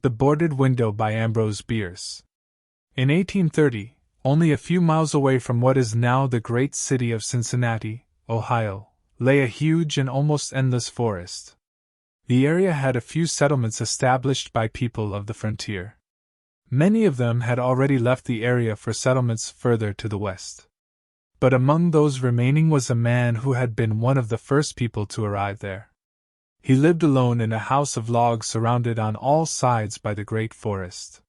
The Boarded Window by Ambrose Bierce. In 1830, only a few miles away from what is now the great city of Cincinnati, Ohio, lay a huge and almost endless forest. The area had a few settlements established by people of the frontier. Many of them had already left the area for settlements further to the west. But among those remaining was a man who had been one of the first people to arrive there. He lived alone in a house of logs surrounded on all sides by the great forest.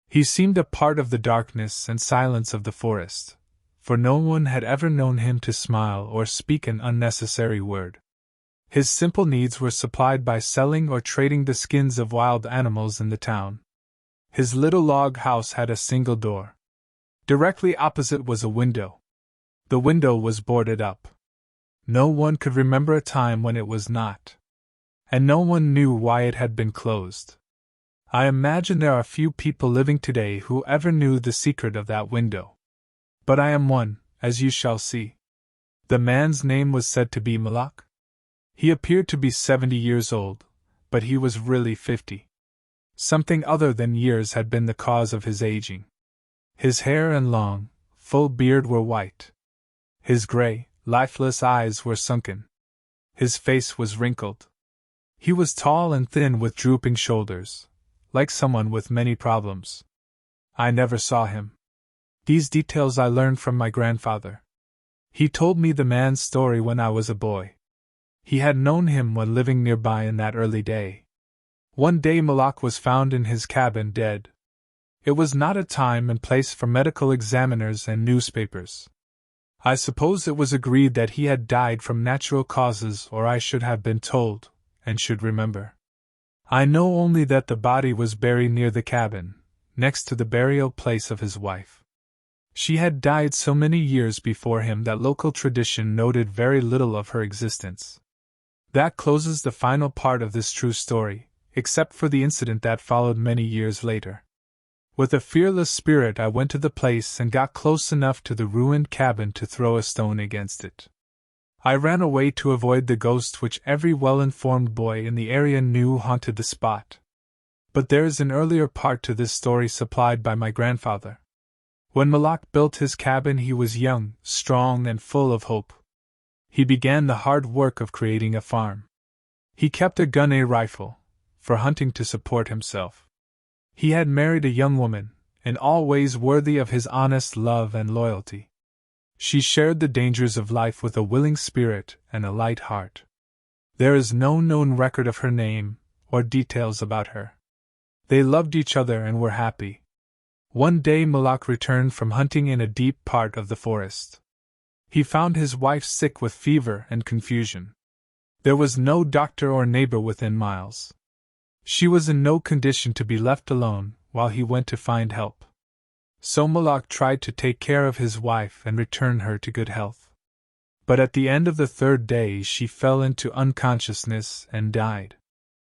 He seemed a part of the darkness and silence of the forest, for no one had ever known him to smile or speak an unnecessary word. His simple needs were supplied by selling or trading the skins of wild animals in the town. His little log house had a single door. Directly opposite was a window. The window was boarded up. No one could remember a time when it was not. And no one knew why it had been closed. I imagine there are few people living today who ever knew the secret of that window. But I am one, as you shall see. The man's name was said to be Moloch. He appeared to be 70 years old, but he was really 50. Something other than years had been the cause of his aging. His hair and long, full beard were white. His gray, lifeless eyes were sunken. His face was wrinkled. He was tall and thin with drooping shoulders, like someone with many problems. I never saw him. These details I learned from my grandfather. He told me the man's story when I was a boy. He had known him when living nearby in that early day. One day Moloch was found in his cabin dead. It was not a time and place for medical examiners and newspapers. I suppose it was agreed that he had died from natural causes, or I should have been told, and should remember. I know only that the body was buried near the cabin, next to the burial place of his wife. She had died so many years before him that local tradition noted very little of her existence. That closes the final part of this true story, except for the incident that followed many years later. With a fearless spirit I went to the place and got close enough to the ruined cabin to throw a stone against it. I ran away to avoid the ghost which every well-informed boy in the area knew haunted the spot. But there is an earlier part to this story supplied by my grandfather. When Moloch built his cabin he was young, strong and full of hope. He began the hard work of creating a farm. He kept a gun and a rifle, for hunting to support himself. He had married a young woman, in all ways worthy of his honest love and loyalty. She shared the dangers of life with a willing spirit and a light heart. There is no known record of her name, or details about her. They loved each other and were happy. One day Moloch returned from hunting in a deep part of the forest. He found his wife sick with fever and confusion. There was no doctor or neighbor within miles. She was in no condition to be left alone while he went to find help. So Moloch tried to take care of his wife and return her to good health. But at the end of the third day she fell into unconsciousness and died.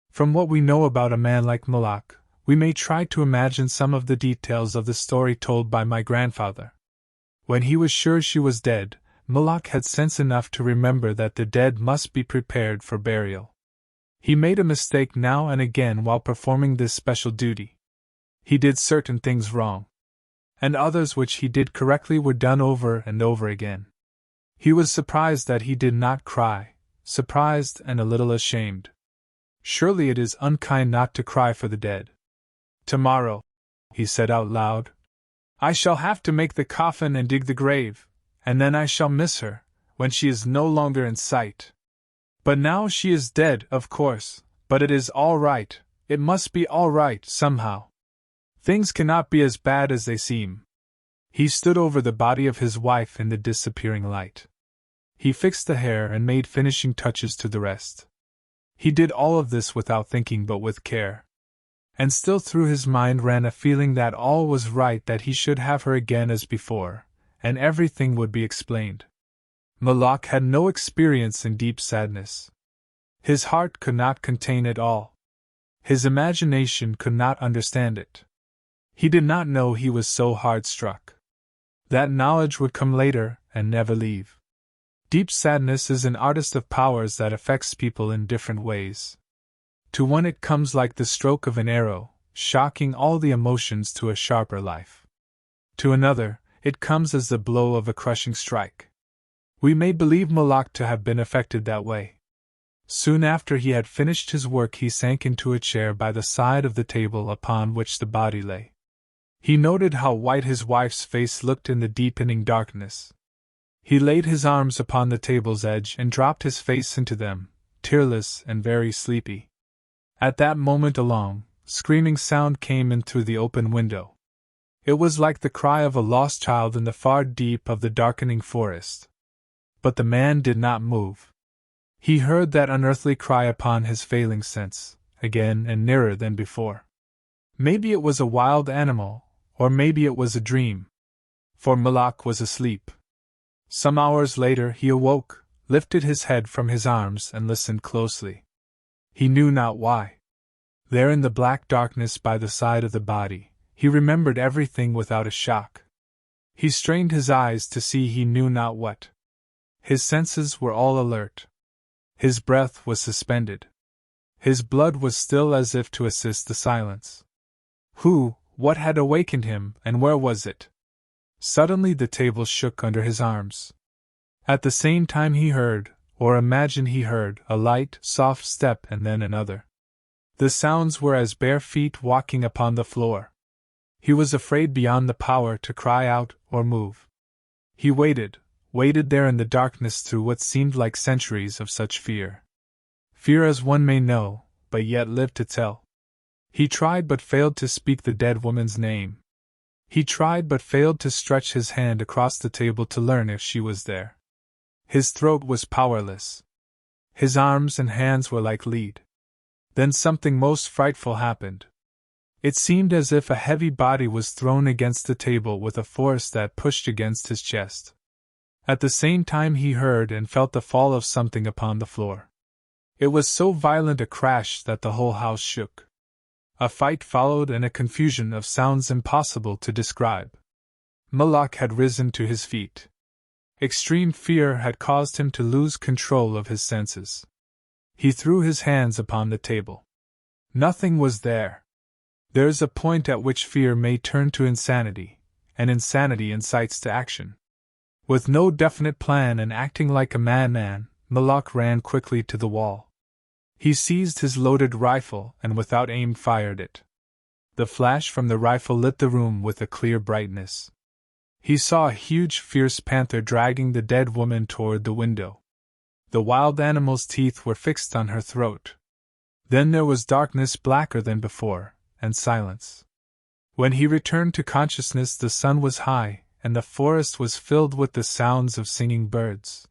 From what we know about a man like Moloch, we may try to imagine some of the details of the story told by my grandfather. When he was sure she was dead, Moloch had sense enough to remember that the dead must be prepared for burial. He made a mistake now and again while performing this special duty. He did certain things wrong, and others which he did correctly were done over and over again. He was surprised that he did not cry, surprised and a little ashamed. Surely it is unkind not to cry for the dead. Tomorrow, he said out loud, I shall have to make the coffin and dig the grave, and then I shall miss her, when she is no longer in sight. But now she is dead, of course, but it is all right, it must be all right somehow. Things cannot be as bad as they seem. He stood over the body of his wife in the disappearing light. He fixed the hair and made finishing touches to the rest. He did all of this without thinking but with care. And still through his mind ran a feeling that all was right, that he should have her again as before, and everything would be explained. Moloch had no experience in deep sadness. His heart could not contain it all. His imagination could not understand it. He did not know he was so hard struck. That knowledge would come later and never leave. Deep sadness is an artist of powers that affects people in different ways. To one it comes like the stroke of an arrow, shocking all the emotions to a sharper life. To another, it comes as the blow of a crushing strike. We may believe Moloch to have been affected that way. Soon after he had finished his work, he sank into a chair by the side of the table upon which the body lay. He noted how white his wife's face looked in the deepening darkness. He laid his arms upon the table's edge and dropped his face into them, tearless and very sleepy. At that moment a long, screaming sound came in through the open window. It was like the cry of a lost child in the far deep of the darkening forest. But the man did not move. He heard that unearthly cry upon his failing sense, again and nearer than before. Maybe it was a wild animal, or maybe it was a dream. For Moloch was asleep. Some hours later he awoke, lifted his head from his arms and listened closely. He knew not why. There in the black darkness by the side of the body, he remembered everything without a shock. He strained his eyes to see he knew not what. His senses were all alert. His breath was suspended. His blood was still as if to assist the silence. What had awakened him, and where was it? Suddenly the table shook under his arms. At the same time he heard, or imagined he heard, a light, soft step and then another. The sounds were as bare feet walking upon the floor. He was afraid beyond the power to cry out or move. He waited there in the darkness through what seemed like centuries of such fear. Fear as one may know, but yet live to tell. He tried but failed to speak the dead woman's name. He tried but failed to stretch his hand across the table to learn if she was there. His throat was powerless. His arms and hands were like lead. Then something most frightful happened. It seemed as if a heavy body was thrown against the table with a force that pushed against his chest. At the same time he heard and felt the fall of something upon the floor. It was so violent a crash that the whole house shook. A fight followed and a confusion of sounds impossible to describe. Moloch had risen to his feet. Extreme fear had caused him to lose control of his senses. He threw his hands upon the table. Nothing was there. There is a point at which fear may turn to insanity, and insanity incites to action. With no definite plan and acting like a madman, Moloch ran quickly to the wall. He seized his loaded rifle and without aim fired it. The flash from the rifle lit the room with a clear brightness. He saw a huge fierce panther dragging the dead woman toward the window. The wild animal's teeth were fixed on her throat. Then there was darkness blacker than before, and silence. When he returned to consciousness the sun was high, and the forest was filled with the sounds of singing birds.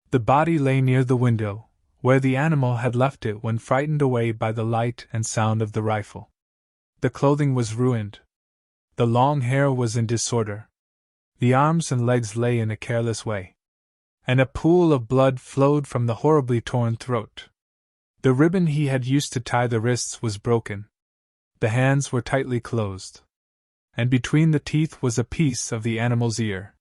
The body lay near the window, where the animal had left it when frightened away by the light and sound of the rifle. The clothing was ruined. The long hair was in disorder. The arms and legs lay in a careless way. And a pool of blood flowed from the horribly torn throat. The ribbon he had used to tie the wrists was broken. The hands were tightly closed. And between the teeth was a piece of the animal's ear.